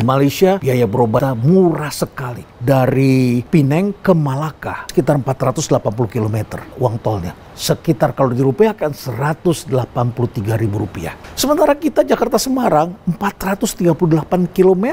Malaysia, biaya berobat murah sekali. Dari Penang ke Malaka, sekitar 480 km uang tolnya. Sekitar kalau dirupiahkan Rp183.000. Sementara kita Jakarta-Semarang 438 km.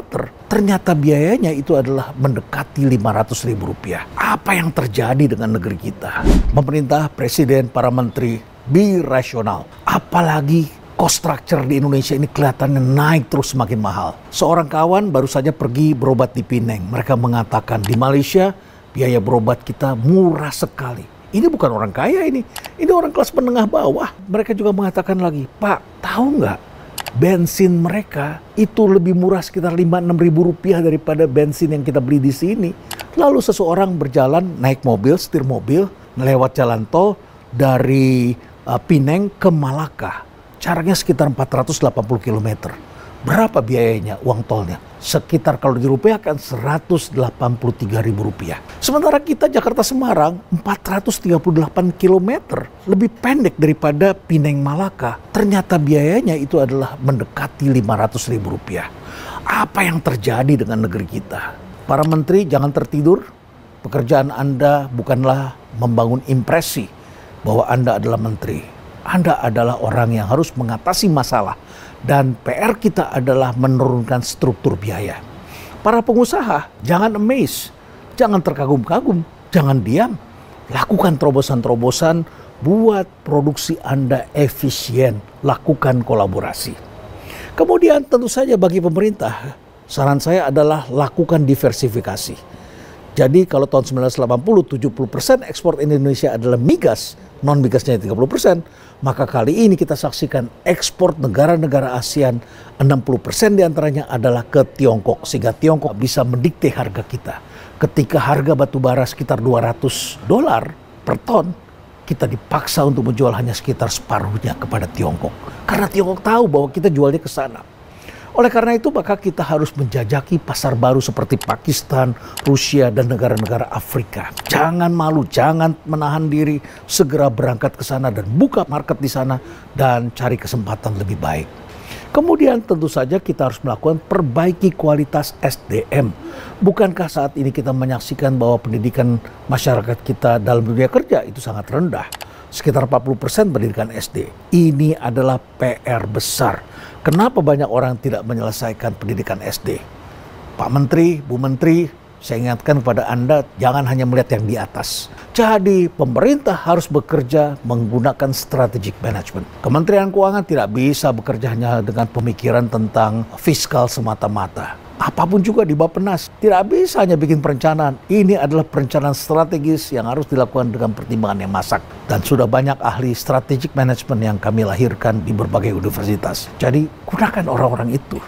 Ternyata biayanya itu adalah mendekati Rp500.000. Apa yang terjadi dengan negeri kita? Pemerintah, presiden, para menteri, be rasional. Apalagi cost structure di Indonesia ini kelihatannya naik terus semakin mahal. Seorang kawan baru saja pergi berobat di Penang. Mereka mengatakan di Malaysia biaya berobat kita murah sekali. Ini bukan orang kaya ini orang kelas menengah bawah. Mereka juga mengatakan lagi, Pak, tahu nggak? Bensin mereka itu lebih murah sekitar 5-6 ribu rupiah daripada bensin yang kita beli di sini. Lalu seseorang berjalan naik mobil, setir mobil, lewat jalan tol dari Penang ke Malaka. Caranya sekitar 480 km. Berapa biayanya uang tolnya? Sekitar kalau dirupiahkan Rp183.000. Sementara kita Jakarta-Semarang 438 km. Lebih pendek daripada Penang Malaka. Ternyata biayanya itu adalah mendekati Rp500.000. Apa yang terjadi dengan negeri kita? Para menteri jangan tertidur. Pekerjaan Anda bukanlah membangun impresi bahwa Anda adalah menteri. Anda adalah orang yang harus mengatasi masalah. Dan PR kita adalah menurunkan struktur biaya. Para pengusaha, jangan amazed. Jangan terkagum-kagum. Jangan diam. Lakukan terobosan-terobosan. Buat produksi Anda efisien. Lakukan kolaborasi. Kemudian tentu saja bagi pemerintah, saran saya adalah lakukan diversifikasi. Jadi kalau tahun 1980, 70% ekspor Indonesia adalah migas, non-migasnya 30%, maka kali ini kita saksikan ekspor negara-negara ASEAN 60% diantaranya adalah ke Tiongkok. Sehingga Tiongkok bisa mendikte harga kita. Ketika harga batu bara sekitar $200 per ton, kita dipaksa untuk menjual hanya sekitar separuhnya kepada Tiongkok. Karena Tiongkok tahu bahwa kita jualnya ke sana. Oleh karena itu maka kita harus menjajaki pasar baru seperti Pakistan, Rusia, dan negara-negara Afrika. Jangan malu, jangan menahan diri, segera berangkat ke sana dan buka market di sana dan cari kesempatan lebih baik. Kemudian tentu saja kita harus melakukan perbaiki kualitas SDM. Bukankah saat ini kita menyaksikan bahwa pendidikan masyarakat kita dalam dunia kerja itu sangat rendah? Sekitar 40% pendidikan SD. Ini adalah PR besar. Kenapa banyak orang tidak menyelesaikan pendidikan SD? Pak Menteri, Bu Menteri, saya ingatkan kepada Anda, jangan hanya melihat yang di atas. Jadi pemerintah harus bekerja menggunakan strategic management. Kementerian Keuangan tidak bisa bekerja hanya dengan pemikiran tentang fiskal semata-mata. Apapun juga di Bappenas, tidak bisa hanya bikin perencanaan. Ini adalah perencanaan strategis yang harus dilakukan dengan pertimbangan yang masak. Dan sudah banyak ahli strategic management yang kami lahirkan di berbagai universitas. Jadi gunakan orang-orang itu.